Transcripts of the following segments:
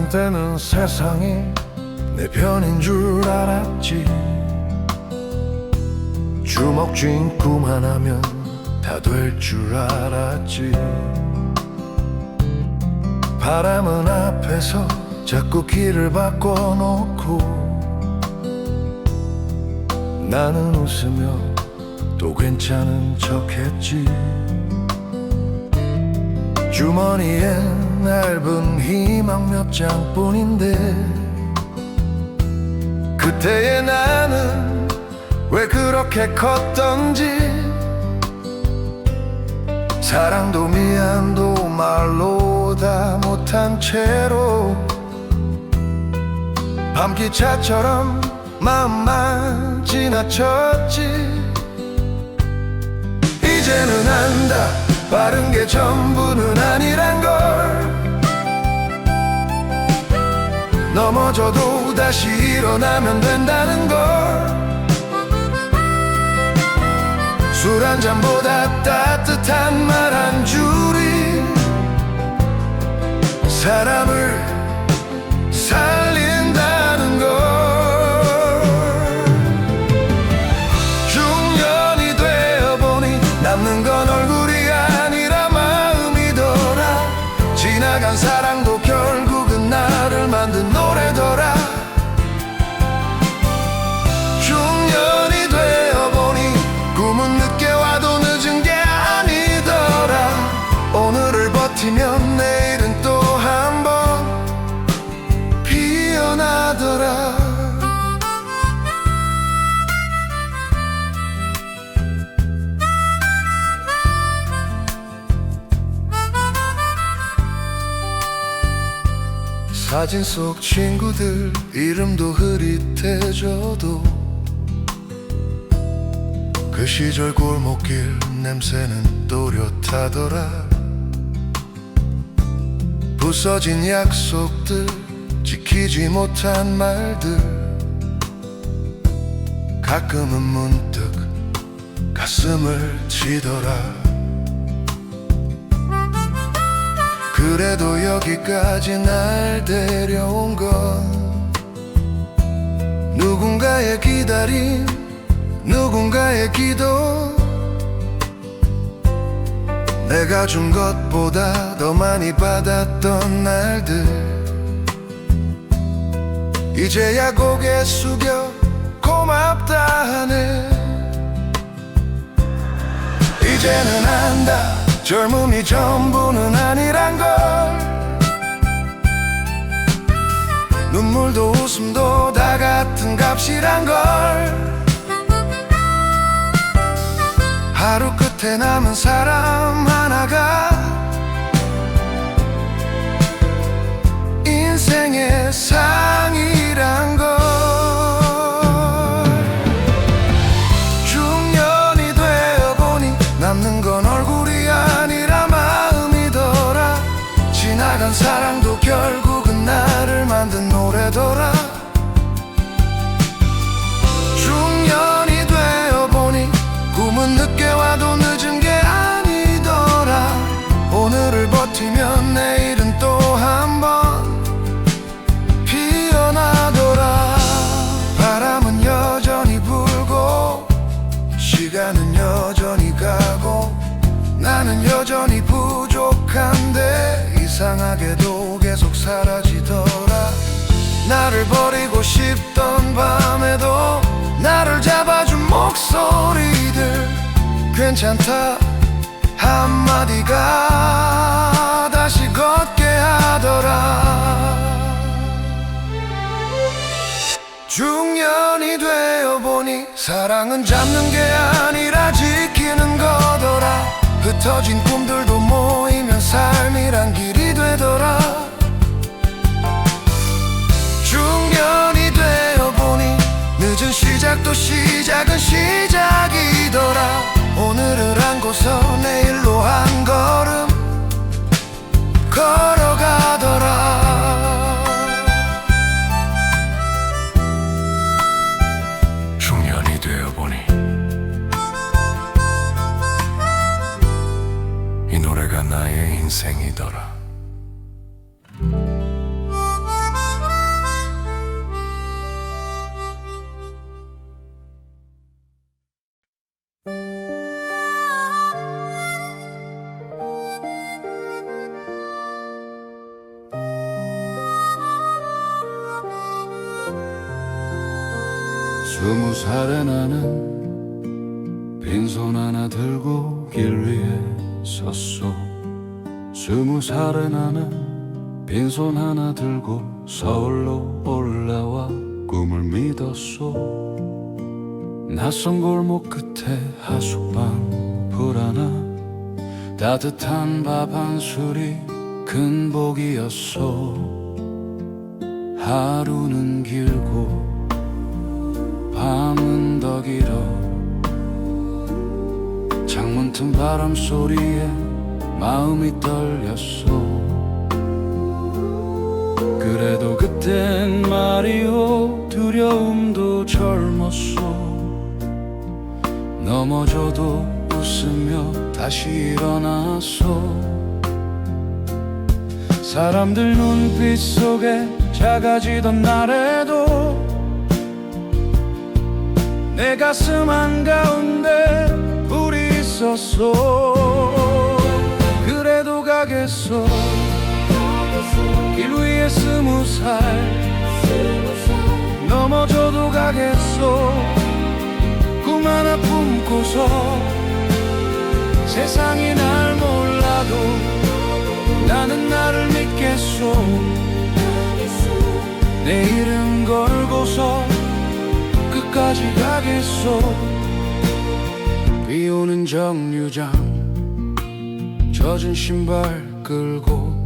한때는 세상이 내 편인 줄 알았지. 주먹 쥔 꿈 하나면 다 될 줄 알았지. 바람은 앞에서 자꾸 길을 바꿔놓고 나는 웃으며 또 괜찮은 척했지. 주머니엔 얇은 희망 몇 장뿐인데 그때의 나는 왜 그렇게 컸던지. 사랑도 미안도 말로 다 못한 채로 밤기차처럼 마음만 지나쳤지. 이제는 안다, 빠른 게 전부는 아니란 걸. 넘어져도 다시 일어나면 된다는 걸. 술 한 잔보다 따뜻한 말 한 줄이 사람을 살린다는 걸. 중년이 되어보니 남는 건 얼굴이 아니라 마음이더라. 지나간 사랑도 결국은 나를 만든 노래더라. 중년이 되어보니 꿈은 늦게 와도 늦은 게 아니더라. 오늘을 버티면 내일은 또 한 번 피어나더라. 사진 속 친구들 이름도 흐릿해져도 그 시절 골목길 냄새는 또렷하더라. 부서진 약속들, 지키지 못한 말들, 가끔은 문득 가슴을 치더라. 그래도 여기까지 날 데려온 건 누군가의 기다림, 누군가의 기도. 내가 준 것보다 더 많이 받았던 날들 이제야 고개 숙여 고맙다 하네. 이제는 안다, 젊음이 전부는 아니란 걸. 눈물도 웃음도 다 같은 값이란 걸. 하루 끝에 남은 사람 하나가 인생의 상이란 걸. 중년이 되어보니 남는 건 얼굴이 아니라 마음이더라. 지나간 사랑도 결국은 나를 만든 노래더라. 중년이 되어보니 꿈은 늦게 와도 늦은 게 아니더라. 오늘을 버티면 내일은 또 한 번 피어나더라. 바람은 여전히 불고 시간은 여전히 가고 나는 여전히 부족한데 이상하게도 계속 사라지더라. 나를 버리고 싶던 밤에도 나를 잡아준 목소리들, 괜찮다 한마디가 다시 걷게 하더라. 중년이 되어보니 사랑은 잡는 게 아니라 지키는 거더라. 흩어진 꿈들도 모이면 삶이란 길이 되더라. 중년이 되어보니 늦은 시작도 시작은 시작이더라. 오늘을 안고서 내일로 한 걸음 걸어가더라. 중년이 되어보니 이 노래가 나의 인생이더라. 20살의 나는 빈손 하나 들고 길 위에 섰소. 20살의 나는 빈손 하나 들고 서울로 올라와 꿈을 믿었소. 낯선 골목 끝에 하숙방 불 하나, 따뜻한 밥 한 술이 큰 복이었소. 하루는 길고 밤은 더 길어. 창문 틈 바람 소리에 마음이 떨렸소. 그래도 그땐 말이오 두려움도 젊었소. 넘어져도 웃으며 다시 일어났소. 사람들 눈빛 속에 작아지던 날에도 내 가슴 한가운데 불이 있었소. 그래도 가겠소. 길 위에 20살 넘어져도 가겠소. 꿈 하나 품고서 세상이 날 몰라도 나는 나를 믿겠소. 내 이름 걸고서 끝까지 가겠소. 비 오는 정류장 젖은 신발 끌고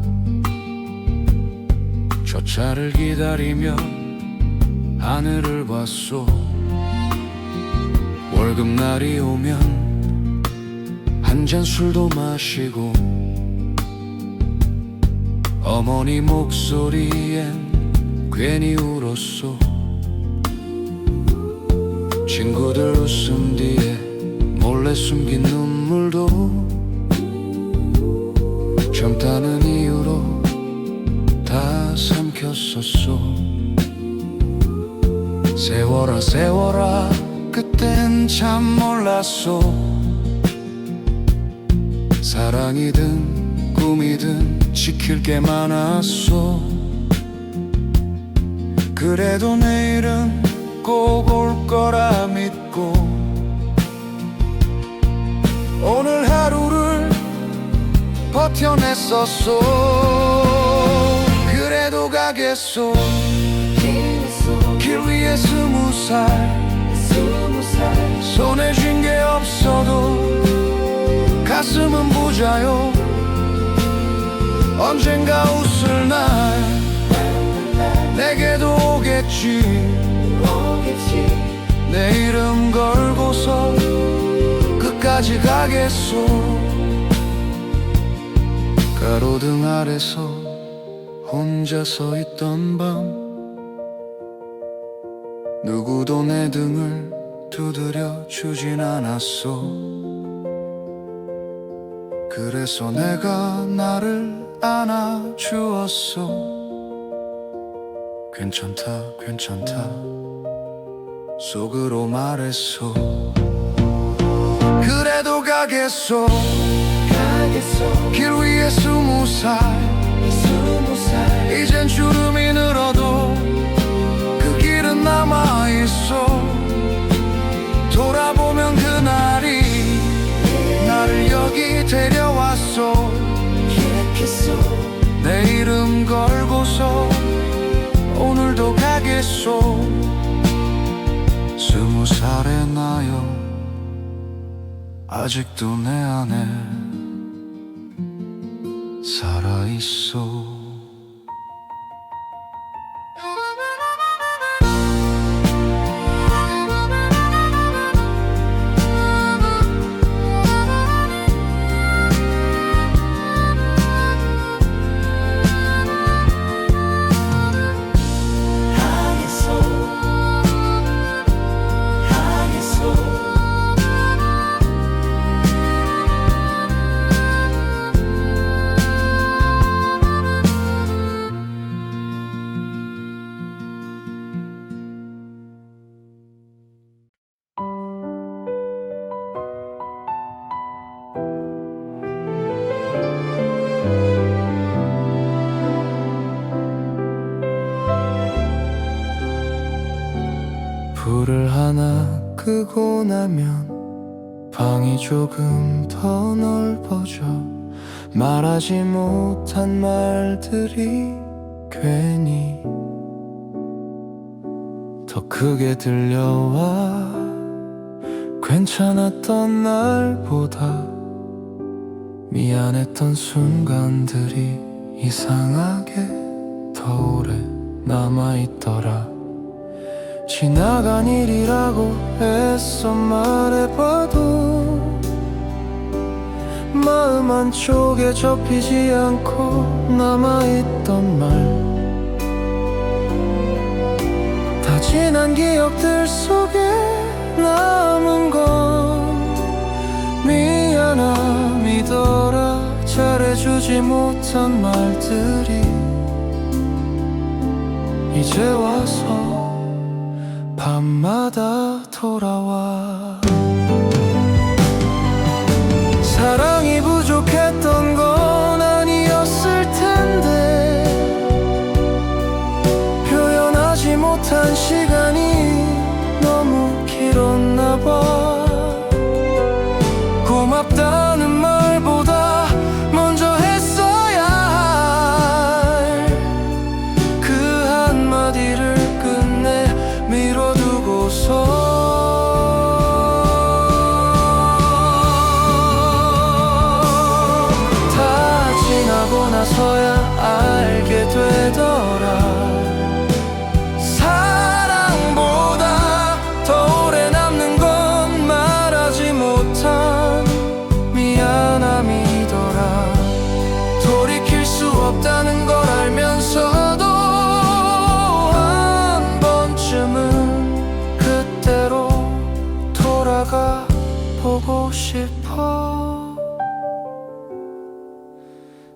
저 차를 기다리며 하늘을 봤소. 월급날이 오면 한 잔 술도 마시고 어머니 목소리엔 괜히 울었소. 친구들 웃음 뒤에 몰래 숨긴 눈물도 젊다는 이유로 다 삼켰었소. 세워라 세워라 그땐 참 몰랐소. 사랑이든 꿈이든 지킬 게 많았소. 그래도 내일은 꼭 올 거라 믿고 오늘 하루를 버텨냈었소. 그래도 가겠소. 길 위에 20살 손에 쥔 게 없어도 가슴은 부자요. 언젠가 웃을 날 내게도 오겠지. 내 이름 걸고서 끝까지 가겠소. 가로등 아래서 혼자 서 있던 밤 누구도 내 등을 두드려 주진 않았소. 그래서 내가 나를 안아주었소. 괜찮다 괜찮다 속으로 말했소. 그래도 가겠소. 길 위에 20살 이젠 주름이 늘어도 그 길은 남아있어. 돌아보면 그날이 나를 여기 데려왔소. 내 이름 걸고서 오늘도 가겠소. 20살의 나여 아직도 내 안에 살아있어. 불을 하나 끄고 나면 방이 조금 더 넓어져 말하지 못한 말들이 괜히 더 크게 들려와 괜찮았던 날보다 미안했던 순간들이 이상하게 더 오래 남아있더라. 지나간 일이라고 애써 말해봐도 마음 한쪽에 접히지 않고 남아있던 말 다 지난 기억들 속에 남은 건 미안함이더라. 잘해주지 못한 말들이 이제 와서 밤마다 돌아와. 사랑이 부족했던 건 아니었을 텐데 표현하지 못한 시간이 너무 길었나 봐. 고맙다는 말보다 먼저 했어야 할 그 한마디를 끝내 미뤄두고서 나서야 알게 되더라. 사랑보다 더 오래 남는 건 말하지 못한 미안함이더라. 돌이킬 수 없다는 걸 알면서도 한 번쯤은 그때로 돌아가 보고 싶어.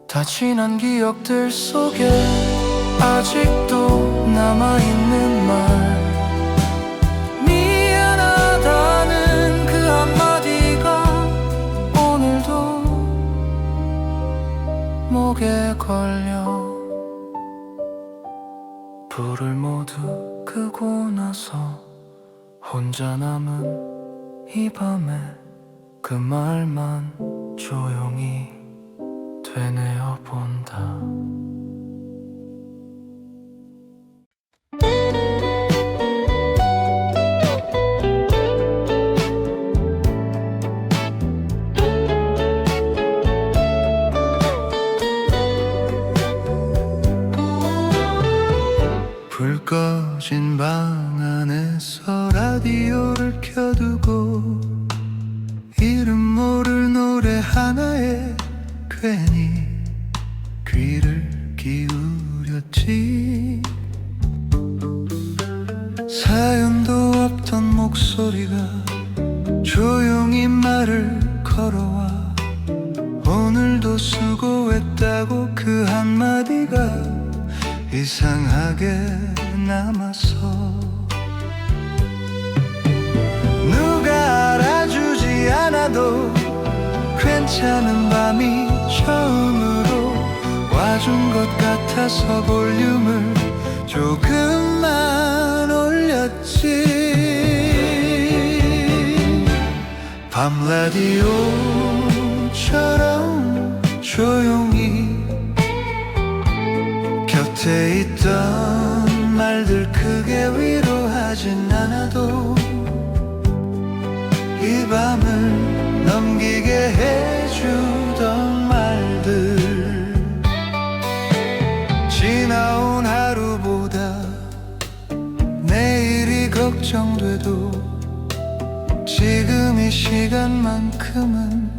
다 지난 기억들 속에 아직도 남아있는 말 미안하다는 그 한마디가 오늘도 목에 걸려. 불을 모두 끄고 나서 혼자 남은 이 밤에 그 말만 조용히 되뇌어 본다. 불 꺼진 방 안에서 라디오를 켜두고 이름 모를 노래 하나에 괜히 귀를 기울였지. 사연도 없던 목소리가 조용히 말을 걸어와 오늘도 수고했다고 그 한마디가 이상하게 남았어. 누가 알아주지 않아도 괜찮은 밤이 처음으로 와준 것 같아서 볼륨을 조금만 올렸지. 밤 라디오처럼 조용히 곁에 있던 말들 크게 위로하진 않아도 이 밤을 넘기게 해주던 말들 지나온 하루보다 내일이 걱정돼도 지금 이 시간만큼은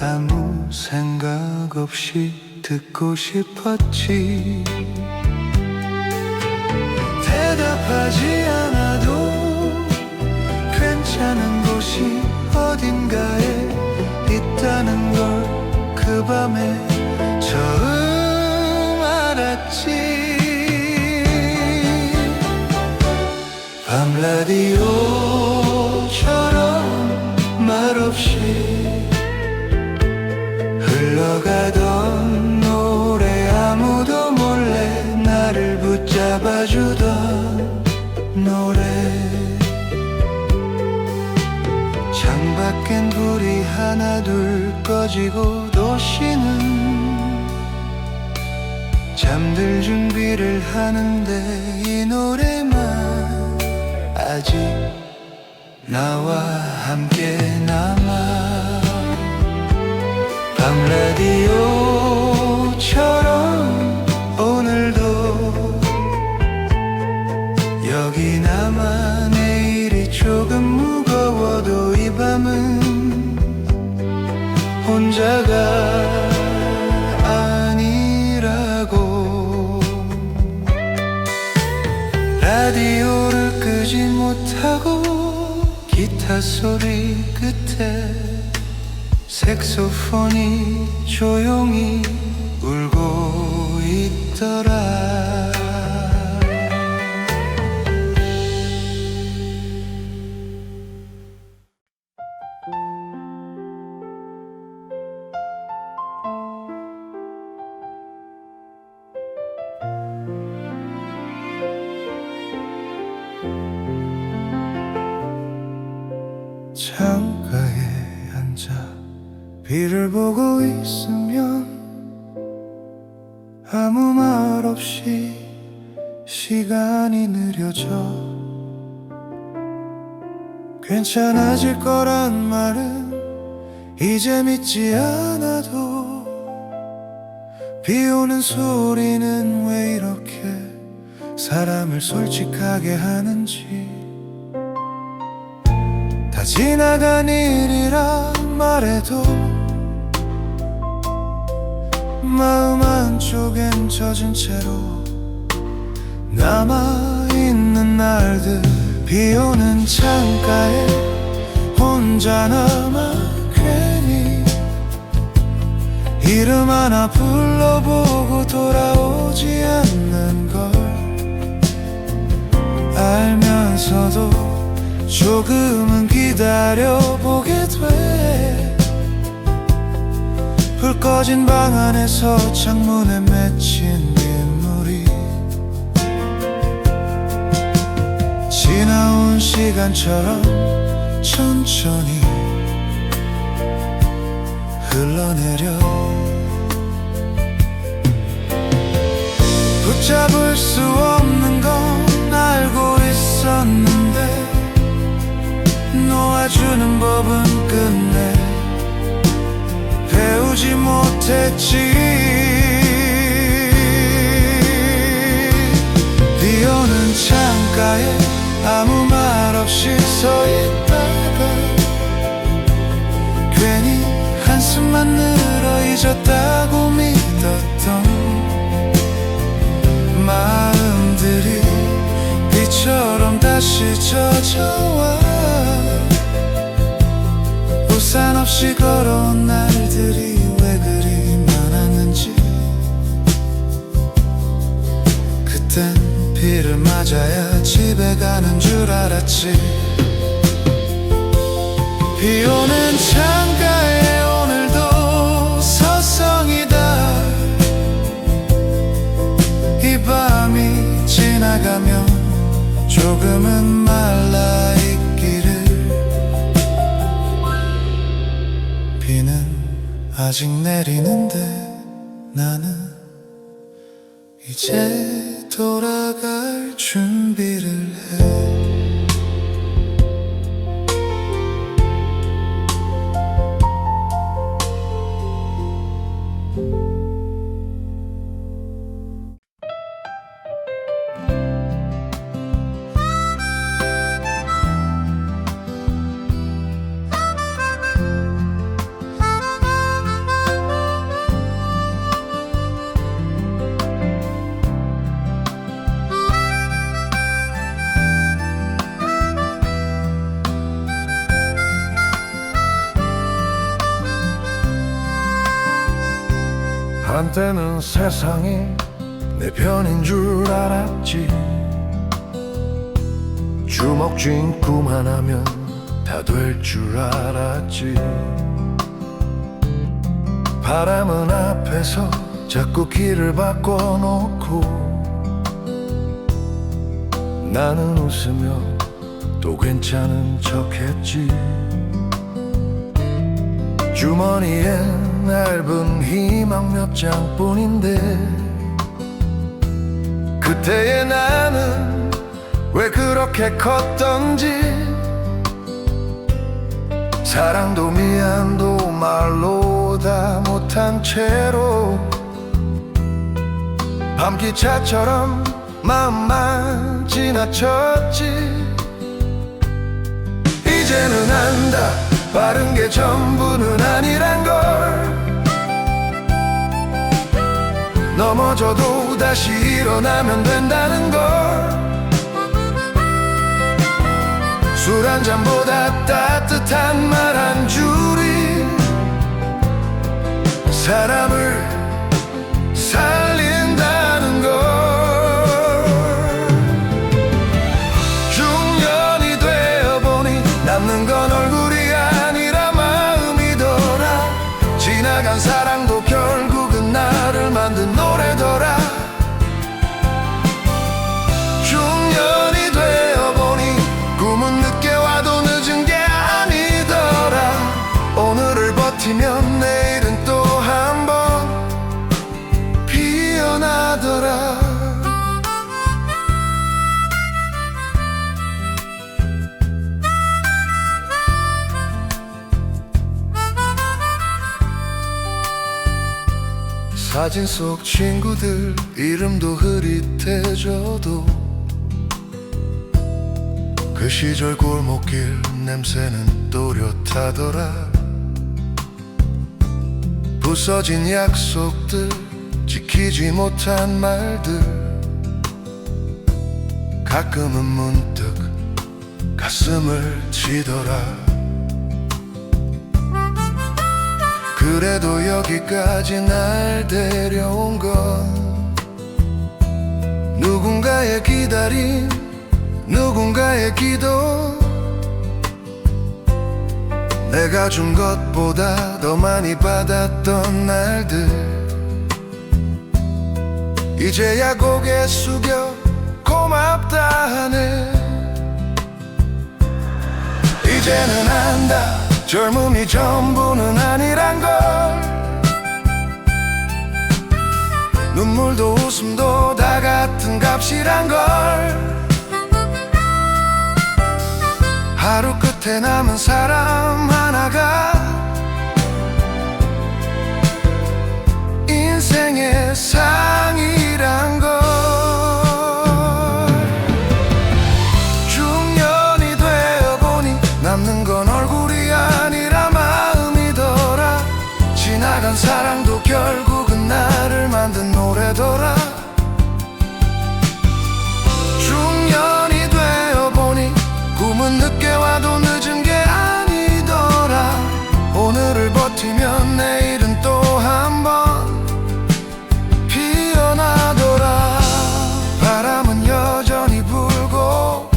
아무 생각 없이 듣고 싶었지. 대답하지 않아도 괜찮은 곳이 어딘가에 있다는 걸 그 밤에 처음 알았지. 밤 라디오처럼 말없이 흘러가던 노래 아무도 몰래 나를 붙잡아주던 노래 밖엔 불이 하나 둘 꺼지고 도시는 잠들 준비를 하는데 이 노래만 아직 나와 함께 남아. 밤 라디오처럼 오늘도 여기 남아. 내일이 조금 무거워도 이 밤은 혼자가 아니라고. 라디오를 끄지 못하고 기타 소리 끝에 색소폰이 조용히 울고 있더라. 창가에 앉아 비를 보고 있으면 아무 말 없이 시간이 느려져. 괜찮아질 거란 말은 이제 믿지 않아도 비 오는 소리는 왜 이렇게 사람을 솔직하게 하는지. 다 지나간 일이라 말해도 마음 한쪽엔 젖은 채로 남아있는 날들. 비 오는 창가에 혼자 남아 괜히 이름 하나 불러보고 돌아오지 않는 걸 알면서도 조금은 기다려보게 돼. 불 꺼진 방 안에서 창문에 맺힌 빗물이 지나온 시간처럼 천천히 흘러내려. 붙잡을 수 없는 건 알고 있었는데 놓아주는 법은 끝내 배우지 못했지. 비 오는 창가에 아무 말 없이 서 있다가 괜히 한숨만 늘어 잊었다고 믿었던 마음들이 비처럼 다시 젖어와. 우산 없이 걸어온 날들이 왜 그리 많았는지. 그땐 비를 맞아야 집에 가는 줄 알았지. 비 오는 창가에 오늘도 서성이다. 이 밤이 지나가면 조금은 말라있기를. 비는 아직 내리는데 나는 이제 돌아갈 준비를 해. 한때는 세상이 내 편인 줄 알았지. 주먹 쥔 꿈 하나면 다 될 줄 알았지. 바람은 앞에서 자꾸 길을 바꿔놓고 나는 웃으며 또 괜찮은 척했지. 주머니에 얇은 희망 몇 장뿐인데 그때의 나는 왜 그렇게 컸던지 사랑도 미안도 말로 다 못한 채로 밤기차처럼 마음만 지나쳤지. 이제는 안다 빠른 게 전부는 아니란 걸. 넘어져도 다시 일어나면 된다는 걸. 술 한 잔보다 따뜻한 말 한 줄이 사람을 살린다는 걸. 중년이 되어보니 남는 건 얼굴이 아니라 마음이더라. 지나간 사랑도 결국은 나를 만든 노래더라. 중년이 되어보니 꿈은 늦게 와도 늦은 게 아니더라. 오늘을 버티면 내일은 또 한 번 피어나더라. 사진 속 친구들 이름도 흐릿해져도 그 시절 골목길 냄새는 또렷하더라. 부서진 약속들 지키지 못한 말들 가끔은 문득 가슴을 치더라. 그래도 여기까지 날 데려온 건 누군가의 기다림 누군가의 기도. 내가 준 것보다 더 많이 받았던 날들 이제야 고개 숙여 고맙다 하네. 이제는 안다 젊음이 전부는 아니란 걸. 눈물도 웃음도 다 같은 값이란 걸. 하루 끝에 남은 사람 하나가 인생의 상이란 걸. 중년이 되어보니 남는 건 얼굴이 아니라 마음이더라. 지나간 사랑도 결국은 나를 만든 노래더라. 중년이 되어보니 꿈은 늦게 와도 늦은 게 아니더라. 오늘을 버티면 내일은 또 한 번 피어나더라. 바람은 여전히 불고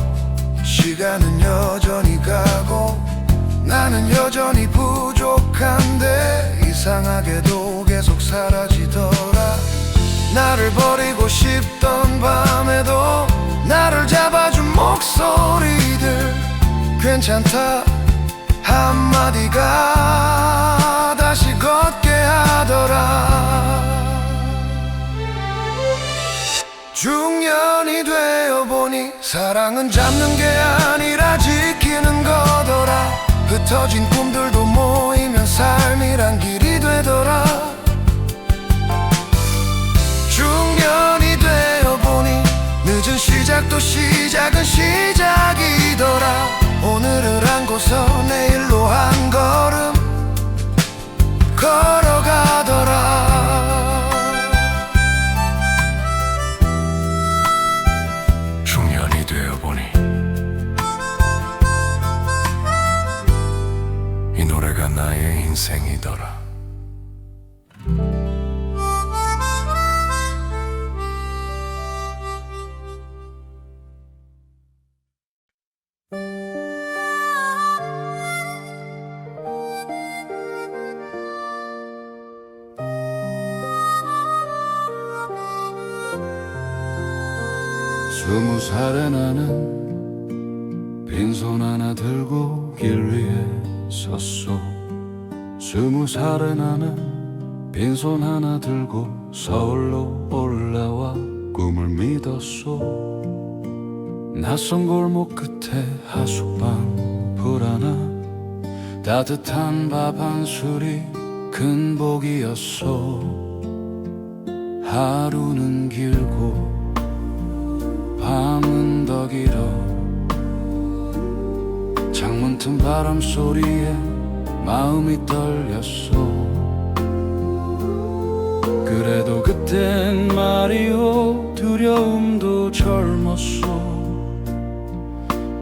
시간은 여전히 가고 나는 여전히 부족한데 이상하게도 계속 사라지더라. 나를 버리고 싶던 밤에도 나를 잡아준 목소리들 괜찮다 한마디가 다시 걷게 하더라. 중년이 되어보니 사랑은 잡는 게 아니라 지키는 거더라. 흩어진 꿈들도 모이면 삶이란 길이 되더라. 중년이 되어보니 늦은 시작도 시작은 시작이더라. 오늘을 안고서 내일로 한 걸음 걸어가더라. 중년이 되어보니 이 노래가 나의 인생이더라. 스무 살의 나는 빈손 하나 들고 길 위에 섰소. 20살에 나는 빈손 하나 들고 서울로 올라와 꿈을 믿었소. 낯선 골목 끝에 하숙방 불 하나, 따뜻한 밥 한 술이 큰 복이었소. 하루는 길고 밤은 더 길어. 창문 틈 바람 소리에 마음이 떨렸소. 그래도 그땐 말이오 두려움도 젊었소.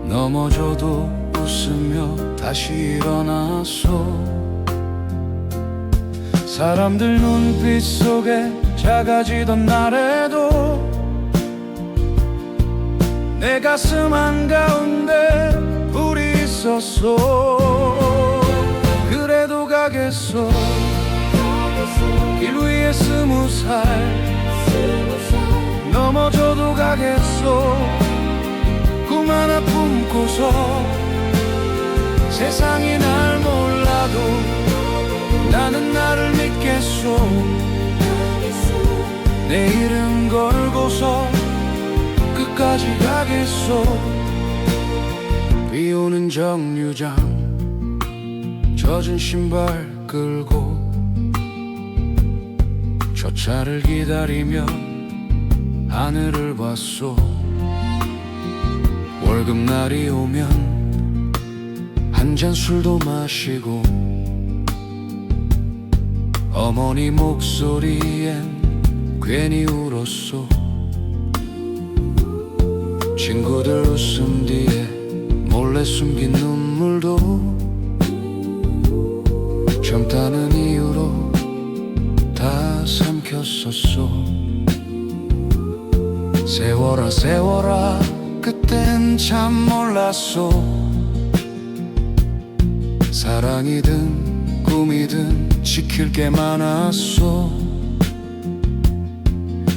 넘어져도 웃으며 다시 일어났소. 사람들 눈빛 속에 작아지던 날에도 내 가슴 한가운데 불이 있었소. 그래도 가겠소. 길 위에 20살 넘어져도 가겠소. 꿈 하나 품고서 세상이 날 몰라도 나는 나를 믿겠소. 내 이름 걸고서 끝까지 가겠소. 비 오는 정류장 젖은 신발 끌고 저 차를 기다리며 하늘을 봤소. 월급날이 오면 한 잔 술도 마시고 어머니 목소리엔 괜히 울었소. 친구들 웃음 뒤에 몰래 숨긴 눈물도 젊다는 이유로 다 삼켰었소. 세워라 세워라 그땐 참 몰랐소. 사랑이든 꿈이든 지킬 게 많았소.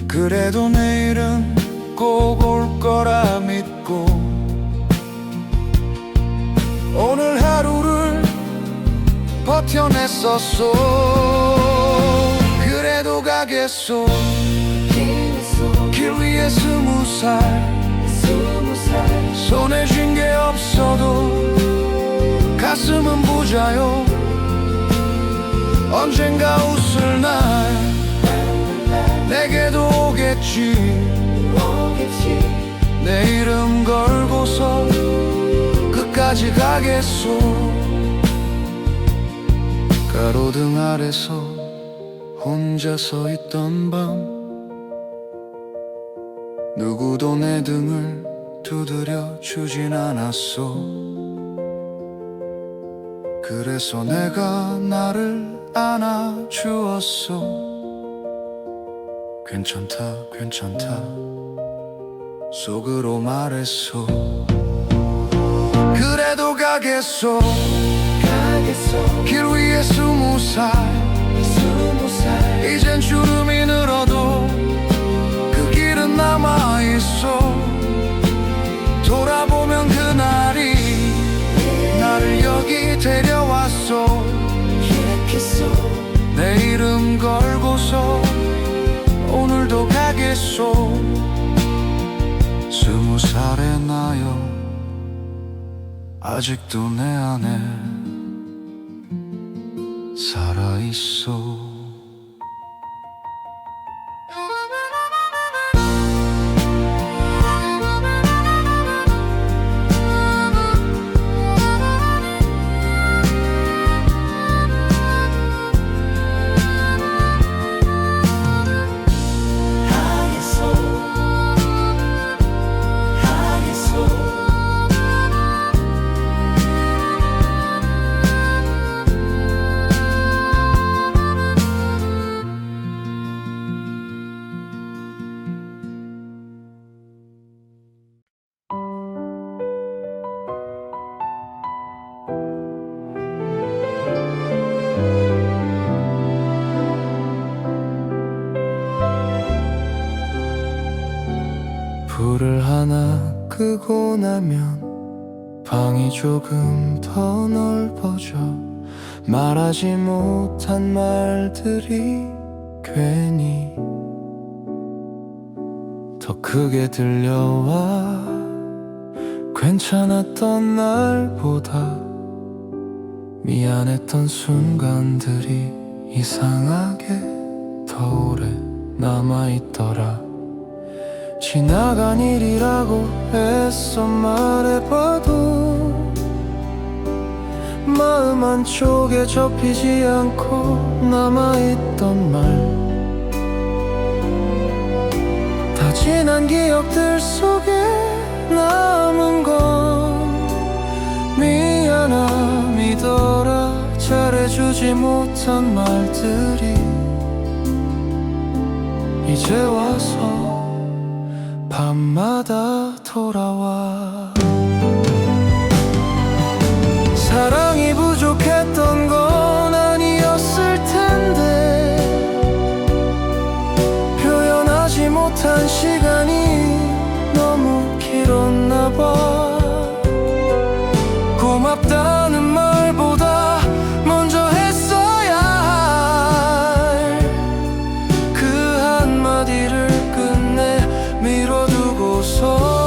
그래도 내일은 꼭 올 거라 믿고 오늘 하루를 버텨냈었소. 그래도 가겠소. 길 위에 20살 손에 쥔 게 없어도 가슴은 부자요. 언젠가 웃을 날 내게도 오겠지. 내 이름 걸고서 끝까지 가겠소. 가로등 아래서 혼자 서 있던 밤 누구도 내 등을 두드려 주진 않았소. 그래서 내가 나를 안아주었소. 괜찮다 괜찮다 속으로 말했소. 그래도 가겠소. 길 위에 20살 이젠 주름이 늘어도 그 길은 남아있어. 돌아보면 그날이 나를 여기 데려왔소. 내 이름 걸고서 오늘도 가겠소. 20살의 나여 아직도 내 안에 살아있어. 불을 하나 끄고 나면 방이 조금 더 넓어져. 말하지 못한 말들이 괜히 더 크게 들려와 괜찮았던 날보다 미안했던 순간들이 이상하게 더 오래 남아있더라. 지나간 일이라고 애써 말해봐도 마음 한쪽에 접히지 않고 남아있던 말, 다 지난 기억들 속에 남은 건 미안함이더라. 잘해주지 못한 말들이 이제 와서 밤마다 돌아와. 사랑이 부족했던 건 아니었을 텐데 표현하지 못한 시간이 너무 길었나 봐. 고맙다는 말보다 먼저 했어야 할 그 한마디를 끝내 미뤄두고서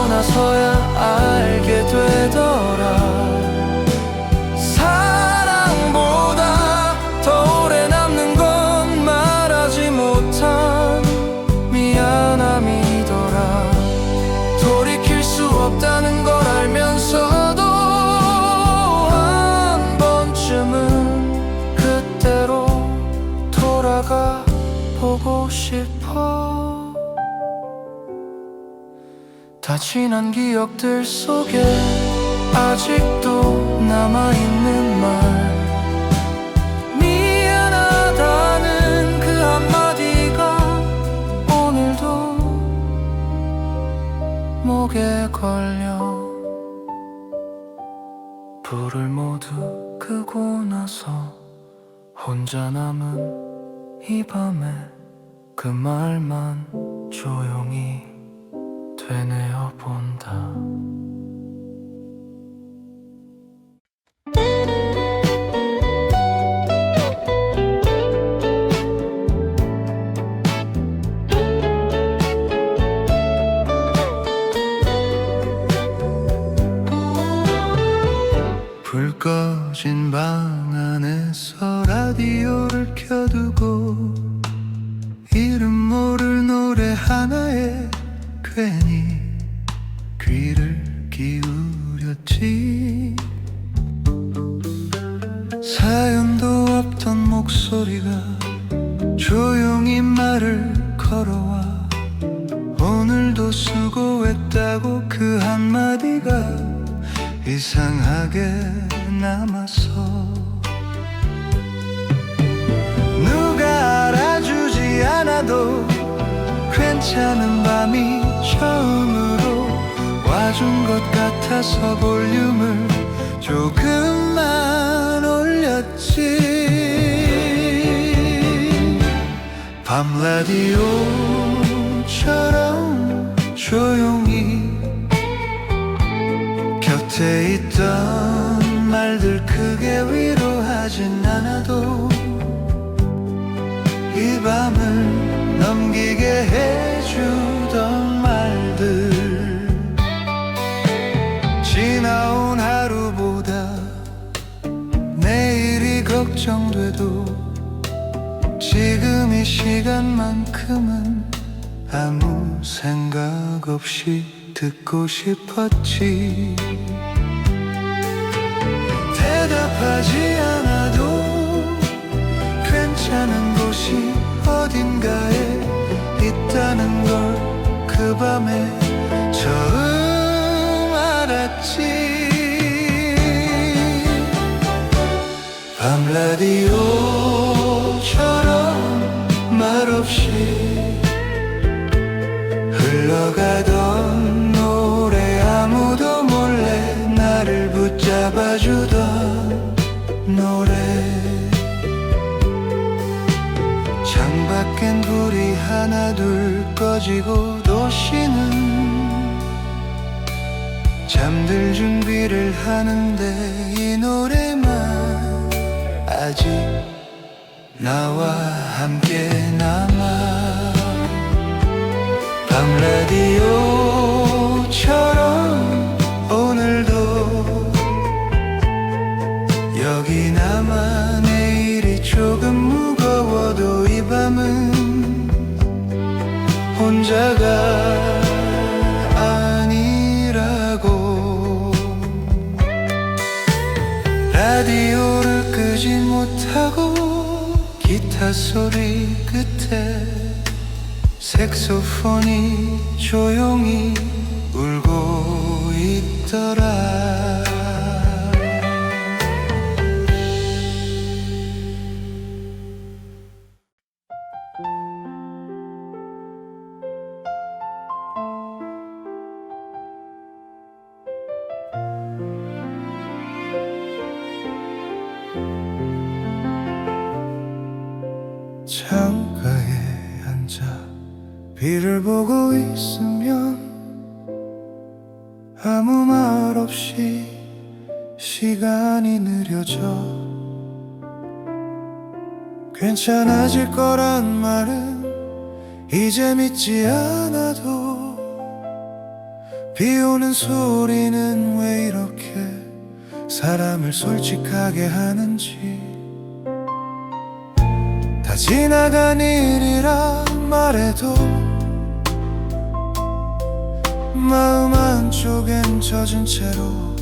나서야 알게 되더라. 사랑보다 더 오래 남는 건 말하지 못한 미안함이더라. 돌이킬 수 없다는 걸 알면서도 한 번쯤은 그때로 돌아가 보고 싶어. 다 지난 기억들 속에 아직도 남아있는 말, 미안하다는 그 한마디가 오늘도 목에 걸려. 불을 모두 끄고 나서 혼자 남은 이 밤에 그 말만 조용히 되뇌어 본다. 불 꺼진 방 안에서 라디오를 켜두고 이름 모를 노래 하나에 괜히 귀를 기울였지. 사연도 없던 목소리가 조용히 말을 걸어와 오늘도 수고했다고 그 한마디가 이상하게 남았어. 누가 알아주지 않아도 괜찮은 밤이 처음으로 와준 것 같아서 볼륨을 조금만 올렸지. 밤 라디오처럼 조용히 곁에 있던 말들 크게 위로하진 않아도 이 밤을 넘기게 해주던 말들, 지나온 하루보다 내일이 걱정돼도 지금 이 시간만큼은 아무 생각 없이 듣고 싶었지. 대답하지 않아도 괜찮은 곳이 어딘가에 있다는 걸 그 밤에 처음 알았지. 밤 라디오처럼 말없이 흘러가던 노래, 아무도 몰래 나를 붙잡아주던 노래, 창밖에 밖엔 불이 하나 둘 꺼지고 도시는 잠들 준비를 하는데 이 노래만 아직 나와 함께 남아. 밤 라디오처럼 오늘도 여기 남아. 내일이 조금 무거워도 이 밤은 혼자가 아니라고. 라디오를 끄지 못하고 기타 소리 끝에 색소폰이 조용히 울고 있더라. 창가에 앉아 비를 보고 있으면 아무 말 없이 시간이 느려져. 괜찮아질 거란 말은 이제 믿지 않아도 비 오는 소리는 왜 이렇게 사람을 솔직하게 하는지. 다 지나간 일이라 말해도 마음 한쪽엔 젖은 채로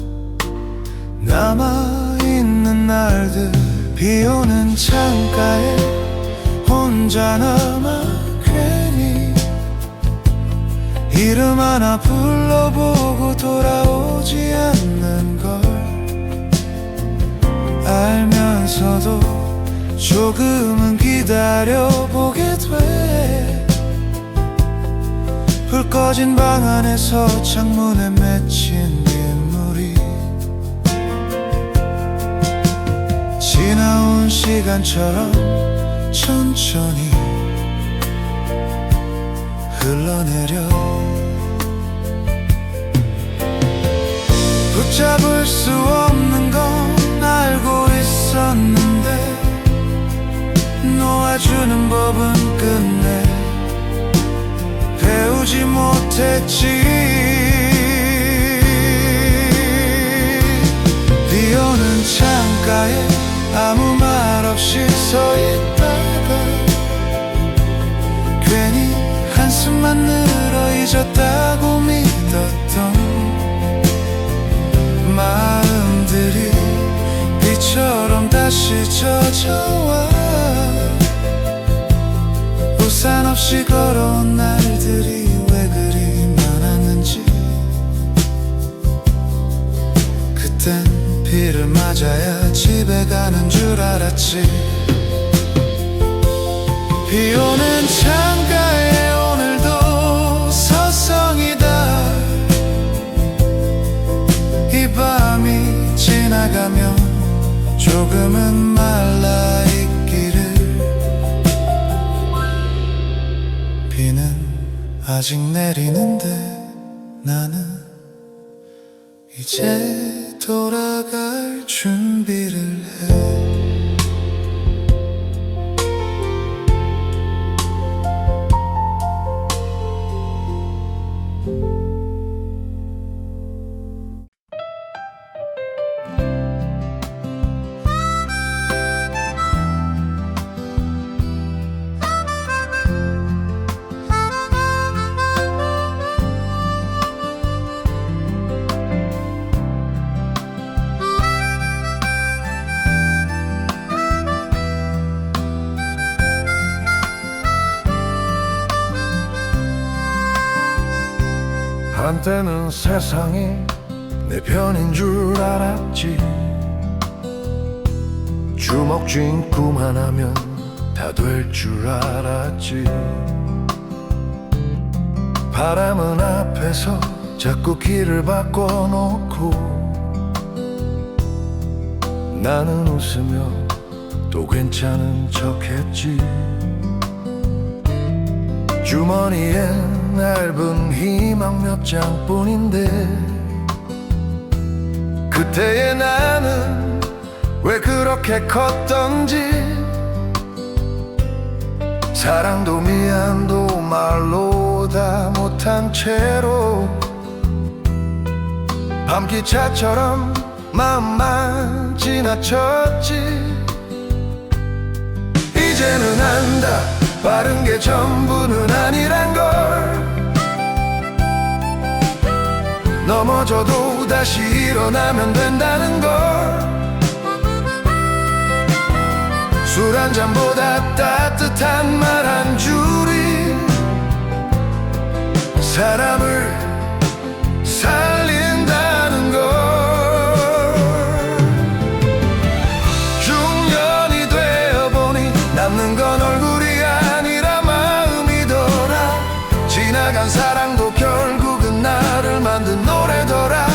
남아있는 날들. 비 오는 창가에 혼자 남아 괜히 이름 하나 불러보고 돌아오지 않는 걸 알면서도 조금은 기다려보게 돼. 불 꺼진 방 안에서 창문에 맺힌 빗물이 지나온 시간처럼 천천히 흘러내려. 붙잡을 수 없는 건 알고 있었는데 놓아주는 법은 끝내 배우지 못했지. 비 오는 창가에 아무 말 없이 서 있다가 괜히 한숨만 늘어 잊었다고 믿었던 마음들이 비처럼 다시 젖어와. 우산 없이 걸어온 날들이 왜 그리 많았는지. 그땐 비를 맞아야 집에 가는 줄 알았지. 비 오는 창가에 오늘도 서성이다. 이 밤이 지나가면 조금은 말라있기를. 비는 아직 내리는데 나는 이제 돌아갈 준비를 해. 한때는 세상이 내 편인 줄 알았지. 주먹 쥔 꿈 하나면 다 될 줄 알았지. 바람은 앞에서 자꾸 길을 바꿔놓고 나는 웃으며 또 괜찮은 척했지. 주머니엔 얇은 희망 몇 장뿐인데 그때의 나는 왜 그렇게 컸던지 사랑도 미안도 말로 다 못한 채로 밤기차처럼 마음만 지나쳤지. 이제는 안다 빠른 게 전부는 아니란 걸. 넘어져도 다시 일어나면 된다는 걸. 술 한 잔보다 따뜻한 말 한 줄이 사람을 살린다는 걸. 중년이 되어보니 남는 건 얼굴이 아니라 마음이더라. 지나간 사랑도 결국은 나를 만든 노래더라.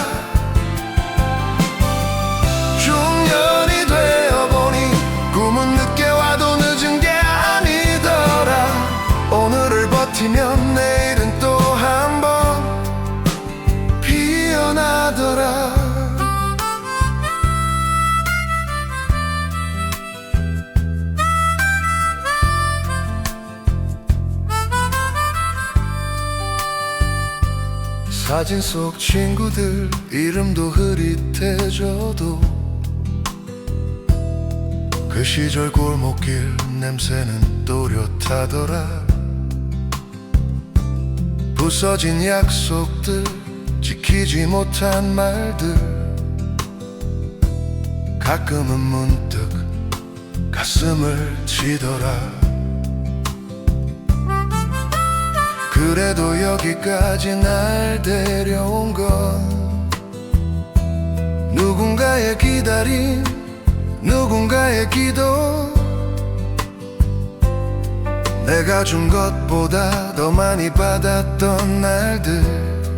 중년이 되어보니 꿈은 늦게 와도 늦은 게 아니더라. 오늘을 버티면 내일은 또 한 번 피어나더라. 사진 속 친구들 이름도 흐릿해져도 그 시절 골목길 냄새는 또렷하더라. 부서진 약속들 지키지 못한 말들 가끔은 문득 가슴을 치더라. 그래도 여기까지 날 데려온 건 누군가의 기다림 누군가의 기도. 내가 준 것보다 더 많이 받았던 날들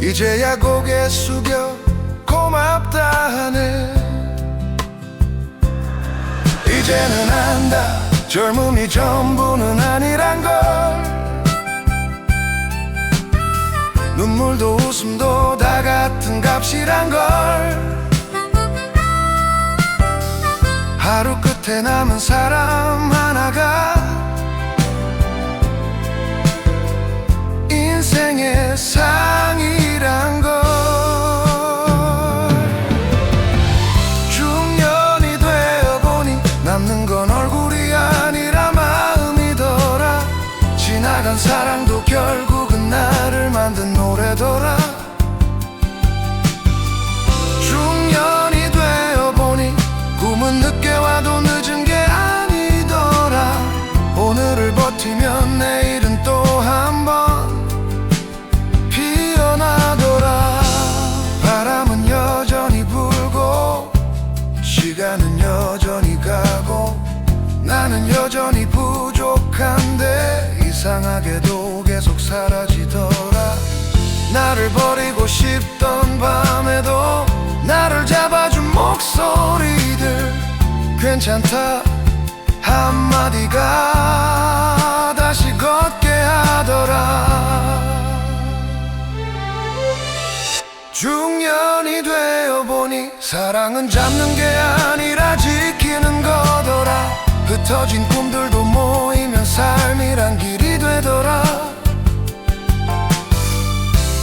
이제야 고개 숙여 고맙다 하네. 이제는 안다 젊음이 전부는 아니란 걸. 눈물도 웃음도 다 같은 값이란 걸. 하루 끝에 남은 사람 하나가 인생의 상이란 걸. 중년이 되어보니 남는 건 얼굴이 아니라 마음이더라. 지나간 사랑도 결국은 나를 만든 노래더라. 중년이 되어보니 꿈은 늦게 와도 늦은 게 아니더라. 오늘을 버티면 내일은 또 한 번 피어나더라. 바람은 여전히 불고 시간은 여전히 가고 나는 여전히 부족한데 이상하게도 계속 사라지더라. 나를 버리고 싶던 밤에도 나를 잡아준 목소리들 괜찮다 한마디가 다시 걷게 하더라. 중년이 되어보니 사랑은 잡는 게 아니라 지키는 거더라. 흩어진 꿈들도 모이면 삶이란 길이 되더라.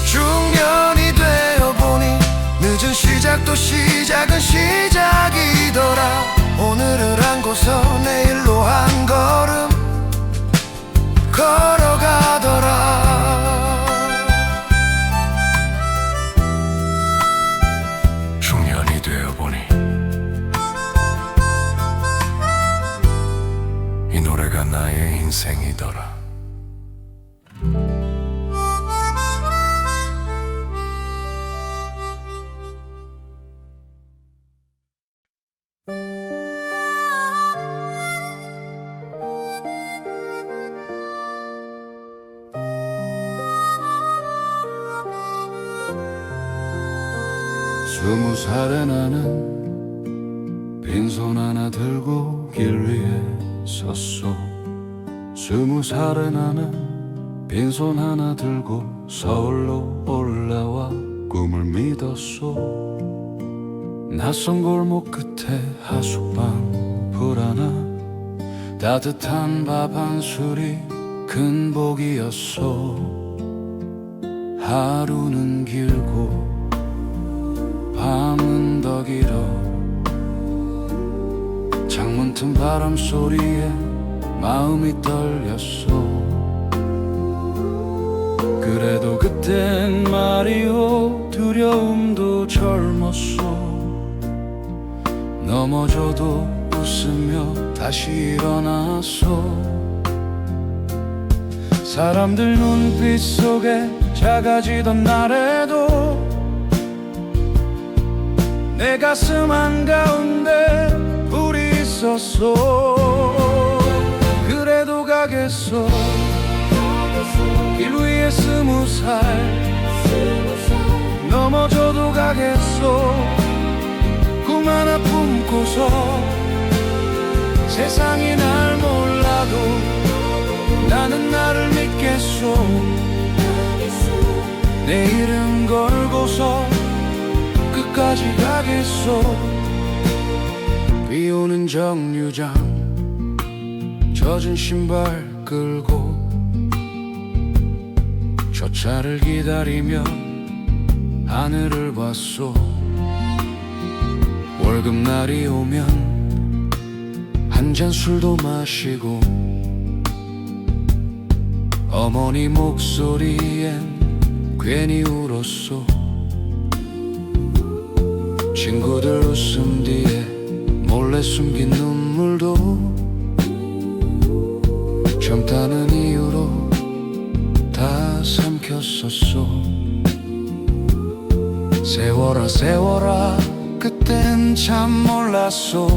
중년이 되어보니 늦은 시작도 시작은 시작이더라. 오늘을 안고서 내일로 한 걸음 걸어가더라. 중년이 되어보니 이 노래가 나의 인생이더라. 스무 살의 나는 빈손 하나 들고 길 위에 섰소. 20살의 나는 빈손 하나 들고 서울로 올라와 꿈을 믿었소. 낯선 골목 끝에 하숙방 불 하나, 따뜻한 밥 한 술이 큰 복이었소. 하루는 길고 밤은 더 길어. 창문 틈 바람 소리에 마음이 떨렸소. 그래도 그땐 말이오 두려움도 젊었소. 넘어져도 웃으며 다시 일어났소. 사람들 눈빛 속에 작아지던 날에도 내 가슴 한가운데 불이 있었소. 그래도 가겠소. 길 위에 20살 넘어져도 가겠소. 꿈 하나 품고서 세상이 날 몰라도 나는 나를 믿겠소. 내 이름 걸고서 끝까지 가겠소. 비 오는 정류장 젖은 신발 끌고 저 차를 기다리며 하늘을 봤소. 월급날이 오면 한 잔 술도 마시고 어머니 목소리엔 괜히 울었소. 친구들 웃음 뒤에 몰래 숨긴 눈물도 젊다는 이유로 다 삼켰었소. 세워라 세워라 그땐 참 몰랐소.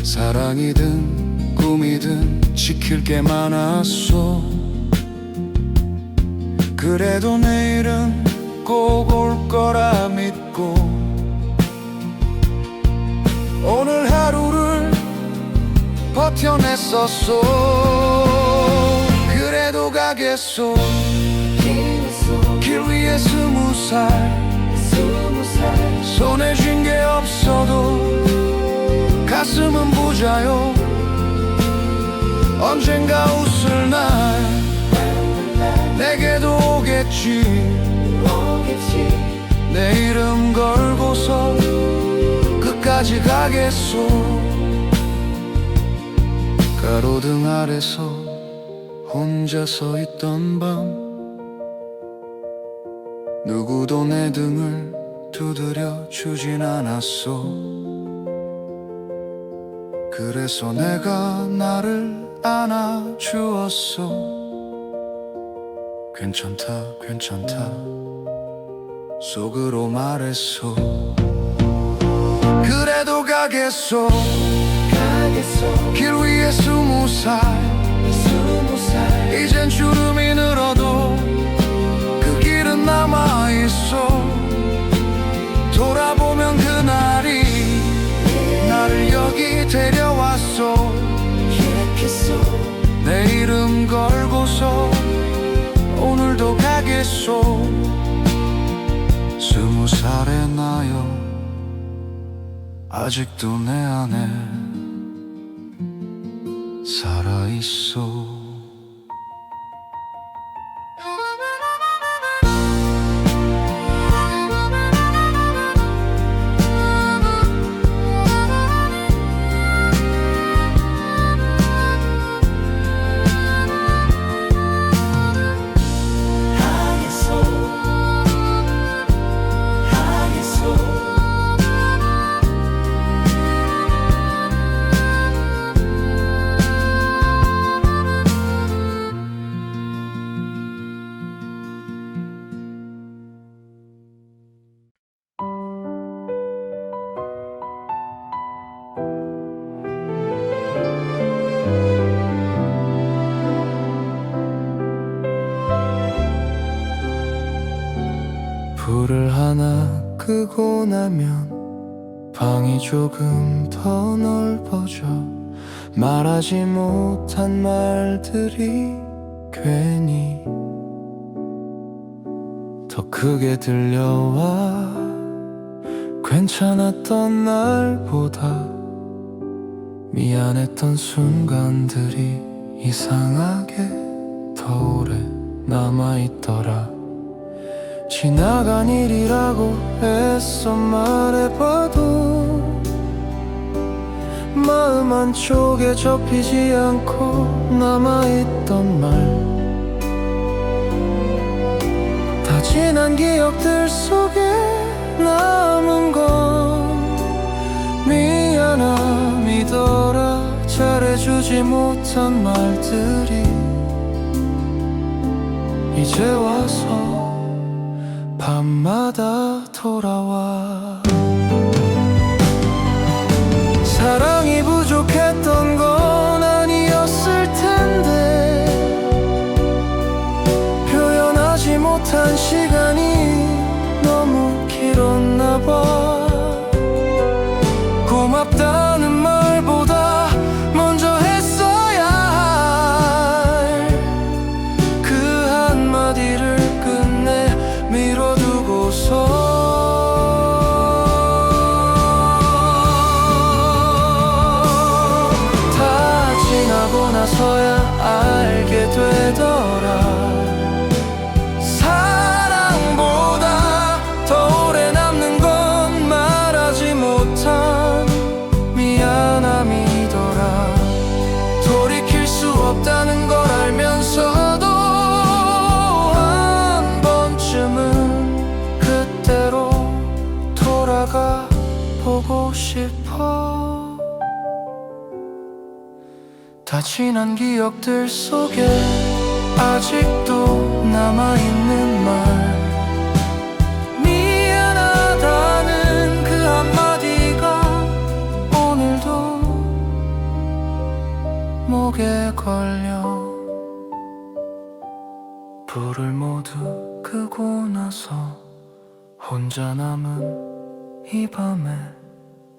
사랑이든 꿈이든 지킬 게 많았소. 그래도 내일은 꼭 올 거라 믿고 오늘 하루를 버텨냈었소. 그래도 가겠소. 길 위에 20살 손에 쥔 게 없어도 가슴은 부자요. 언젠가 웃을 날 내게도 오겠지. 내 이름 걸고서 끝까지 가겠소. 가로등 아래서 혼자 서 있던 밤 누구도 내 등을 두드려 주진 않았소. 그래서 내가 나를 안아주었소. 괜찮다 괜찮다 속으로 말했소. 그래도 가겠소. 길 위에 20살 이젠 주름이 늘어도 그 길은 남아있어. 돌아보면 그날이 나를 여기 데려왔소. 내 이름 걸고서 오늘도 가겠소. 20살의 나요 아직도 내 안에 살아있어. 불을 하나 끄고 나면 방이 조금 더 넓어져. 말하지 못한 말들이 괜히 더 크게 들려와. 괜찮았던 날보다 미안했던 순간들이 이상하게 더 오래 남아있더라. 지나간 일이라고 애써 말해봐도 마음 한쪽에 접히지 않고 남아있던 말, 다 지난 기억들 속에 남은 건 미안함이더라. 잘해주지 못한 말들이 이제 와서 밤마다 돌아와. 사랑이 부족했던 건 아니었을 텐데 표현하지 못한 시간이 너무 길었나 봐. 고맙다는 말보다 먼저 했어야 할 그 한마디를 끝내 미뤄두고서 나서야 알게 되더라. 사랑보다 더 오래 남는 건 말하지 못한 미안함이더라. 돌이킬 수 없다는 걸 알면서도 한 번쯤은 그때로 돌아가 보고 싶어. 다 지난 기억들 속에 아직도 남아있는 말, 미안하다는 그 한마디가 오늘도 목에 걸려. 불을 모두 끄고 나서 혼자 남은 이 밤에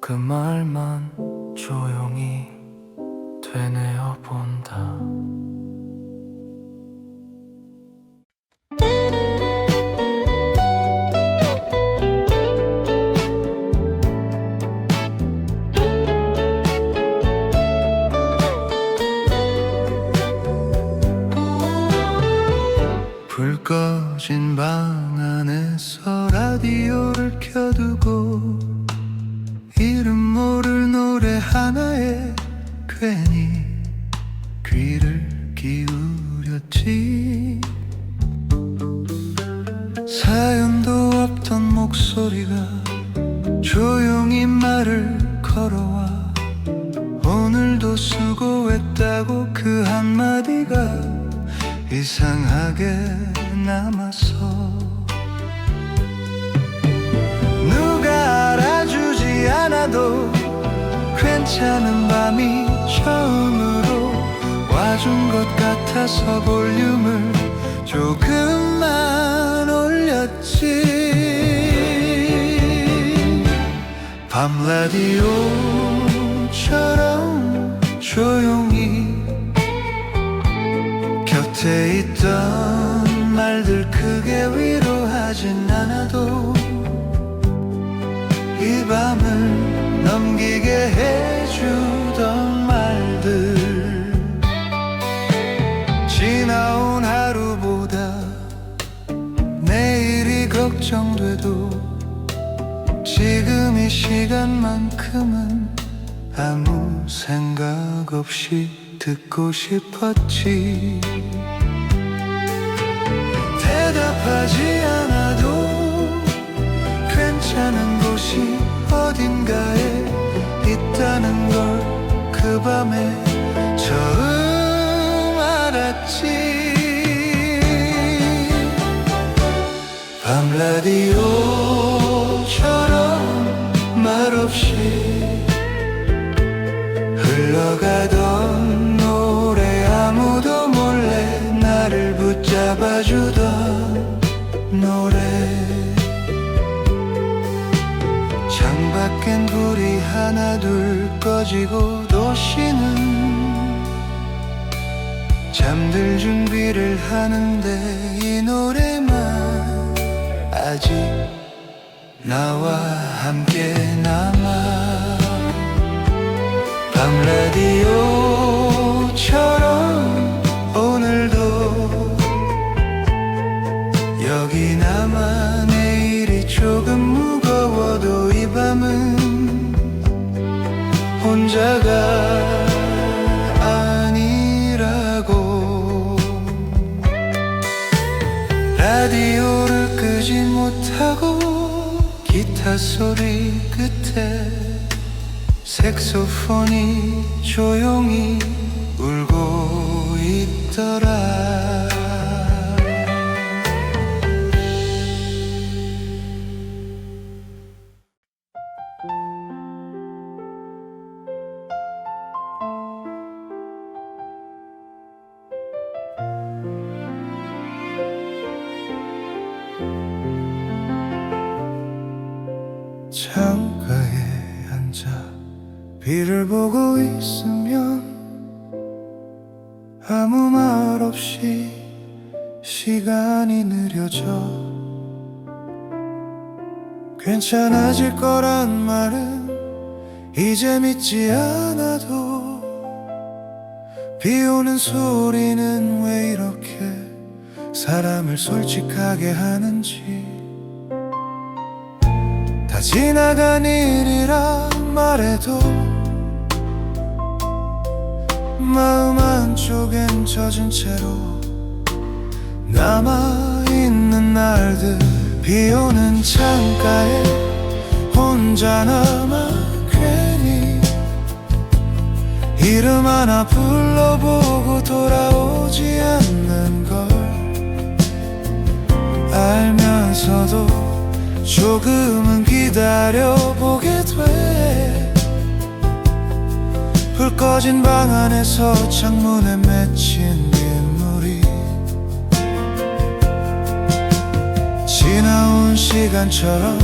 그 말만 조용히 되뇌어 본다. 불 꺼진 방 안에서 라디오를 켜두고 이름 모를 노래 하나에 괜히 귀를 기울였지. 사연도 없던 목소리가 조용히 말을 걸어와. 오늘도 수고했다고 그 한마디가 이상하게 남았어. 누가 알아주지 않아도 괜찮은 밤이 처음으로 와준 것 같아서 볼륨을 조금만 올렸지. 밤 라디오처럼 조용히 곁에 있던 말들 크게 위로하진 않아도 이 밤을 넘기게 해주던 말들, 지나온 하루보다 내일이 걱정돼도 지금 이 시간만큼은 아무 생각 없이 듣고 싶었지. 대답하지 않아도 괜찮은 곳이 어딘가에 있다는 걸 그 밤에 처음 알았지. 밤 라디오처럼 말없이 흘러가던 노래, 아무도 몰래 나를 붙잡아주던 노래. 창밖엔 불이 하나 둘 꺼지고 도시는 잠들 준비를 하는데 이 노래만 아직 나와 함께 남아. 밤 라디오처럼 오늘도 여기 남아. 내일이 조금 무거워도 이 밤은 혼자가 아니라고. 라디오를 끄지 못하고 기타 소리 끝에 색소폰이 조용히 울고 있더라. 창가에 앉아 비를 보고 있으면 아무 말 없이 시간이 느려져. 괜찮아질 거란 말은 이제 믿지 않아도 비 오는 소리는 왜 이렇게 사람을 솔직하게 하는지. 다 지나간 일이라 말해도 마음 한쪽엔 젖은 채로 남아있는 날들. 비 오는 창가에 혼자 남아 괜히 이름 하나 불러보고 돌아오지 않는 걸 알면서도 조금은 기다려보게 돼. 불 꺼진 방 안에서 창문에 맺힌 빗물이 지나온 시간처럼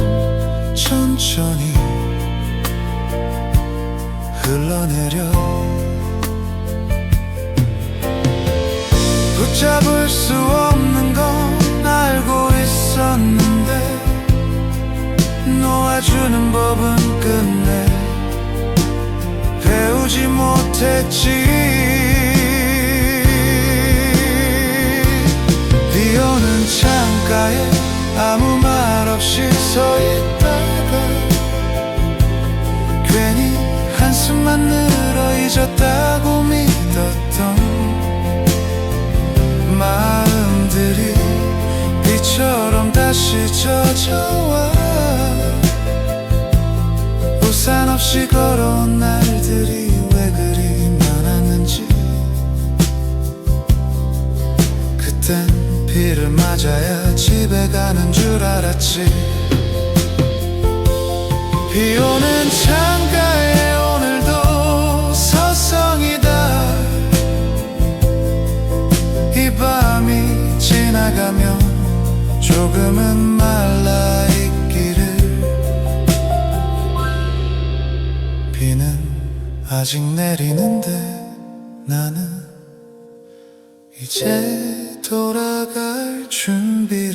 천천히 흘러내려. 붙잡을 수 없는 건 알고 있었는데 놓아주는 법은 끝내 배우지 못했지. 비 오는 창가에 아무 말 없이 서 있다가 괜히 한숨만 늘어 잊었다고 믿었던 마음들이 비처럼 다시 젖어와. 우산 없이 걸어온 날들이 왜 그리 많았는지. 그땐 비를 맞아야 집에 가는 줄 알았지. 비 오는 창가에 오늘도 서성이다. 이 밤이 지나가면 조금은 말라있기를. 비는 아직 내리는데 나는 이제 돌아갈 준비.